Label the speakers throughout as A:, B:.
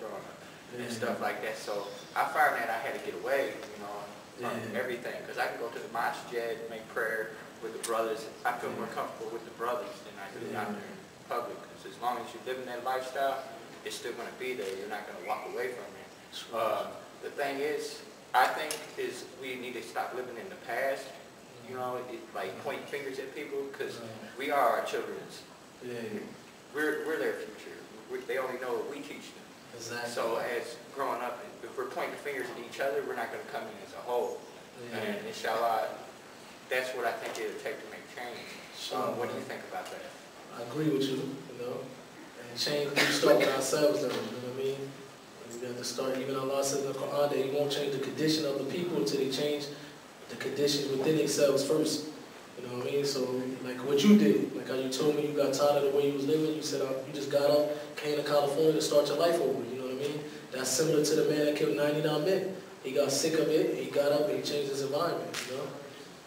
A: growing up and stuff like that. So I found that I had to get away, you know, from everything, because I can go to the masjid, make prayer with the brothers. I feel more comfortable with the brothers than I do out there in public, because as long as you're living that lifestyle, it's still going to be there. You're not going to walk away from it. The thing is, I think, is we need to stop living in the past, you know, like pointing fingers at people, because we are our children's. We're their future. They only know what we teach them.
B: Exactly.
A: So as growing up, if we're pointing fingers at each other, we're not going to come in as a whole. And inshallah, that's what I think it would take to make change. What do you think about that?
B: I agree with you, you know. And change, we start with ourselves, though, you know what I mean? We got to start, even Allah says in the Quran that He won't change the condition of the people until they change the conditions within themselves first. You know what I mean? So, like what you did, like how you told me you got tired of the way you was living, you said you just got up, came to California to start your life over, you know what I mean? That's similar to the man that killed 99 men. He got sick of it, he got up and he changed his environment, you know?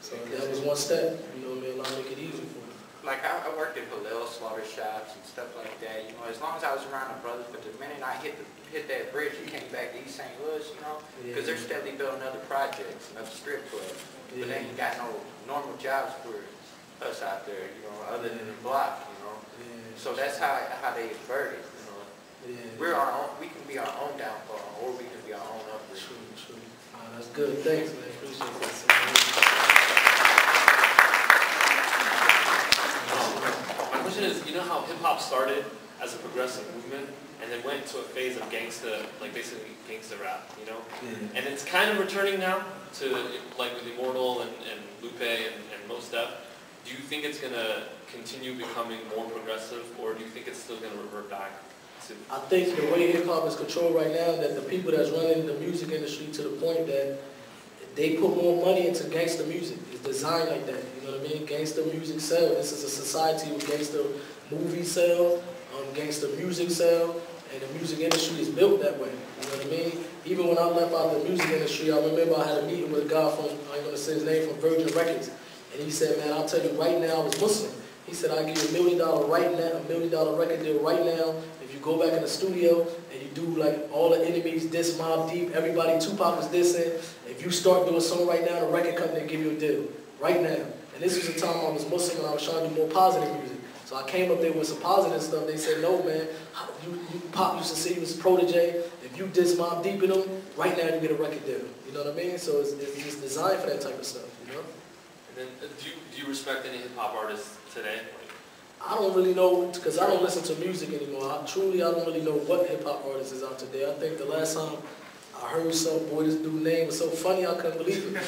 B: So that was one step, you know what I mean? Allah make it easy for him.
A: Like I worked at Halal slaughter shops and stuff like that, you know, as long as I was around the brothers, but the minute I hit that bridge and came back to East St. Louis, you know, because they're steadily building other projects, another strip club, but they ain't got no normal jobs for us out there, you know, other than the block, you know. So that's how they invert it, you know. We're our own, we can be our own downfall, or we can be our own upgrade.
B: True. That's good. Thanks, man. Appreciate that.
C: My question is, you know how hip-hop started as a progressive movement and then went to a phase of gangsta, like basically gangsta rap, you know? And it's kind of returning now to like with Immortal and Lupe and Mos Def. Do you think it's going to continue becoming more progressive, or do you think it's still going to revert back to...
B: I think the way hip-hop is controlled right now, that the people that's running the music industry to the point that they put more money into gangster music. It's designed like that, you know what I mean? Gangster music sell. This is a society with gangster movies sell, gangster music sell, and the music industry is built that way, you know what I mean? Even when I left out the music industry, I remember I had a meeting with a guy from, I ain't going to say his name, from Virgin Records. And he said, man, I'll tell you right now, I was Muslim. He said, I'll give you $1 million right now, $1 million record deal right now. If you go back in the studio and you do like all the enemies, diss Mobb Deep, everybody Tupac was dissing. If you start doing a song right now, the record company will give you a deal right now. And this was the time I was Muslim and I was trying to do more positive music. So I came up there with some positive stuff. They said, no, man, Pop used to say you was protege. If you diss Mobb Deep in them, right now you get a record deal. You know what I mean? So it's designed for that type of stuff, you know?
C: And then, do you respect any hip-hop artists today?
B: I don't really know, because I don't listen to music anymore. I don't really know what hip-hop artist is out today. I think the last time I heard this dude's name was so funny, I couldn't believe it. Man,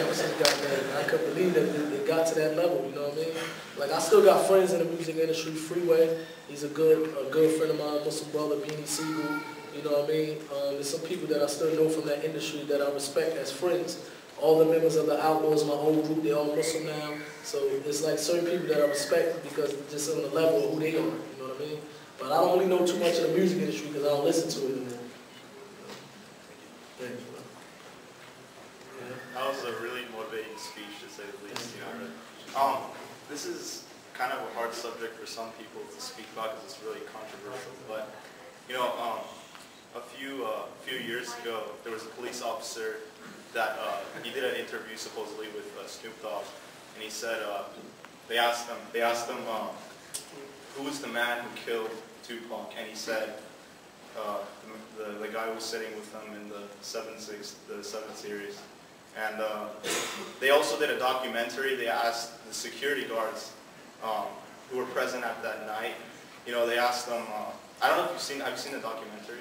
B: what's this guy name? I couldn't believe that it got to that level, you know what I mean? Like, I still got friends in the music industry. Freeway, he's a good friend of mine, Muslim brother, Beanie Siegel, you know what I mean? There's some people that I still know from that industry that I respect as friends. All the members of the Outlawz, my whole group, they all Muslim now. So it's like certain people that I respect because just on the level of who they are, you know what I mean? But I don't really know too much of the music industry because I don't listen to it anymore. Thank you.
D: That was a really motivating speech, to say the least. You know, this is kind of a hard subject for some people to speak about because it's really controversial. But you know, a few years ago, there was a police officer that he did an interview supposedly with Snoop Dogg, and he said they asked him who was the man who killed Tupac, and he said the guy who was sitting with him in the 7th series. And they also did a documentary. They asked the security guards who were present at that night. You know, they asked them. I don't know if you've seen. Have you seen the documentary?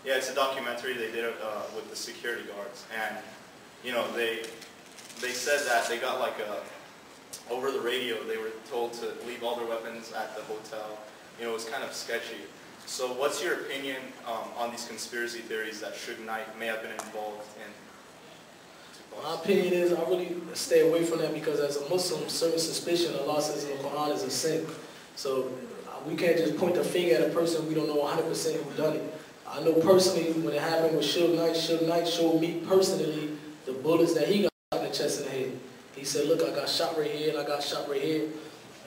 D: Yeah, it's a documentary they did with the security guards, and you know they said that they got like over the radio they were told to leave all their weapons at the hotel. You know, it was kind of sketchy. So, what's your opinion on these conspiracy theories that Suge Knight may have been involved in?
B: My opinion is I really stay away from that because as a Muslim, certain suspicion, Allah says in the Quran, is a sin. So we can't just point the finger at a person we don't know 100% who done it. I know personally when it happened with Suge Knight showed me personally the bullets that he got in the chest and the head. He said, look, I got shot right here and I got shot right here.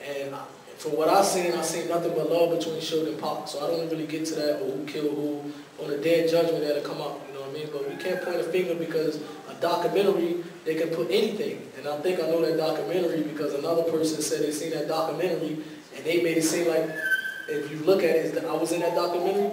B: And from what I seen nothing but love between Suge and Pac. So I don't really get to that or who killed who on the day of judgment that'll come out. You know what I mean? But we can't point a finger because a documentary, they can put anything. And I think I know that documentary because another person said they seen that documentary and they made it seem like, if you look at it, I was in that documentary.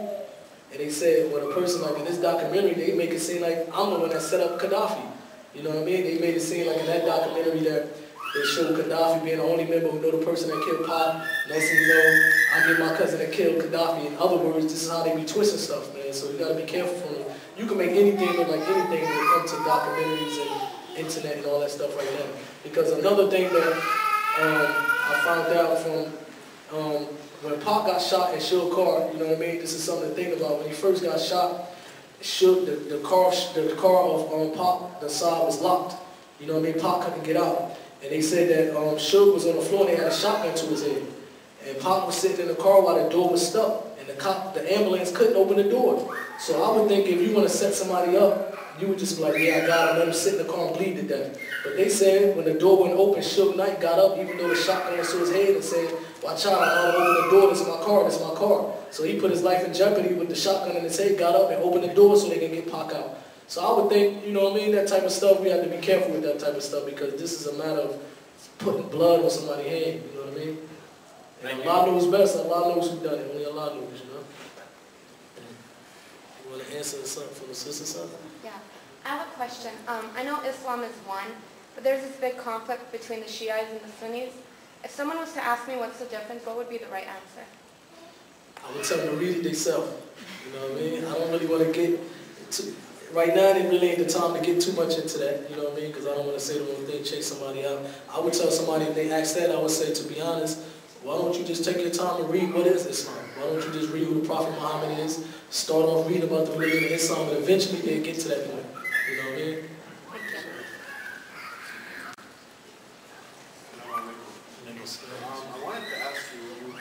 B: And they said, well, the person like in this documentary, they make it seem like I'm the one that set up Gaddafi. You know what I mean? They made it seem like in that documentary that they showed Gaddafi being the only member who know the person that killed Pac. Next thing you know, I get my cousin that killed Gaddafi. In other words, this is how they be twisting stuff, man. So you got to be careful from them. You can make anything look like anything when it comes to documentaries and internet and all that stuff right now. Because another thing that I found out from when Pac got shot in Suge car, you know what I mean? This is something to think about. When he first got shot, Suge, the car of Pac, the side was locked. You know what I mean? Pac couldn't get out. And they said that Suge was on the floor and they had a shotgun to his head. And Pac was sitting in the car while the door was stuck. And the ambulance couldn't open the door. So I would think if you want to set somebody up, you would just be like, yeah, I got him, let him sit in the car and bleed to death. But they said when the door wouldn't open, Suge Knight got up, even though the shotgun was to his head, and said, watch out, I gotta open the door, this is my car, this is my car. So he put his life in jeopardy with the shotgun in his head, got up and opened the door so they can get Pac out. So I would think, you know what I mean, that type of stuff, we have to be careful with that type of stuff because this is a matter of putting blood on somebody's head, you know what I mean? And Allah knows best, Allah knows who done it, only Allah knows, you know? You want to answer something for the sister side?
E: Yeah, I have a question. I know Islam is one, but there's this big conflict between the Shiites and the Sunnis. If someone was to ask me what's the difference, what would be the right answer?
B: I would tell them to read it themselves. You know what I mean? I don't really want to get too, right now it really ain't the time to get too much into that, you know what I mean? Because I don't want to say the wrong thing, chase somebody out. I would tell somebody if they ask that, I would say, to be honest, why don't you just take your time and read what is Islam? Why don't you just read who the Prophet Muhammad is, start off reading about the religion of Islam, and eventually they'll get to that point. You know what I mean?
F: I wanted to ask you, you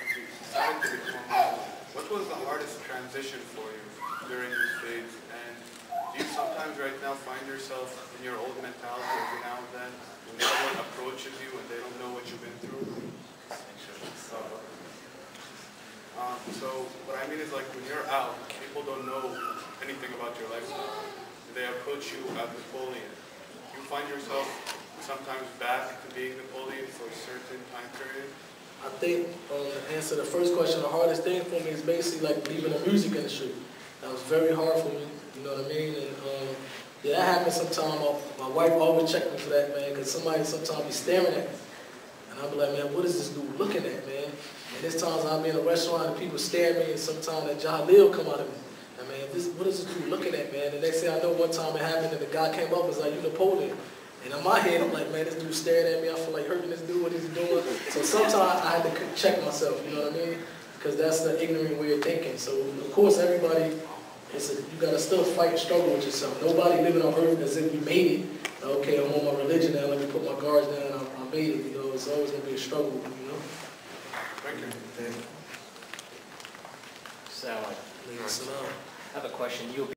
F: decided to become a Muslim. What was the hardest transition for you during this phase? And do you sometimes right now find yourself in your old mentality every now and then when someone approaches you and they don't know what you've been through? So what I mean is like when you're out, people don't know anything about your lifestyle. They approach you at Napoleon. You find yourself sometimes back to being Napoleon for a certain time period?
B: I think, to answer the first question, the hardest thing for me is basically like leaving the music industry. That was very hard for me, you know what I mean? And yeah, that happens sometimes. My wife always checked me for that, man, because somebody sometimes be staring at me. And I'll be like, man, what is this dude looking at, man? And there's times I'll be in a restaurant and people stare at me, and sometimes that Jalil come out of me. And man, what is this dude looking at, man? And they say, I know one time it happened and the guy came up and was like, you Napoleon. And in my head, I'm like, man, this dude staring at me. I feel like hurting this dude, what he's doing. So sometimes I had to check myself, you know what I mean? Because that's the ignorant way of thinking. So, of course, everybody, you got to still fight and struggle with yourself. Nobody living on earth as if we made it. Okay, I'm on my religion now. Let me put my guards down. I made it. You know, it's always going to be a struggle, you know?
F: Thank you.
B: Thank you.
G: So,
B: Salam.
G: I have a question.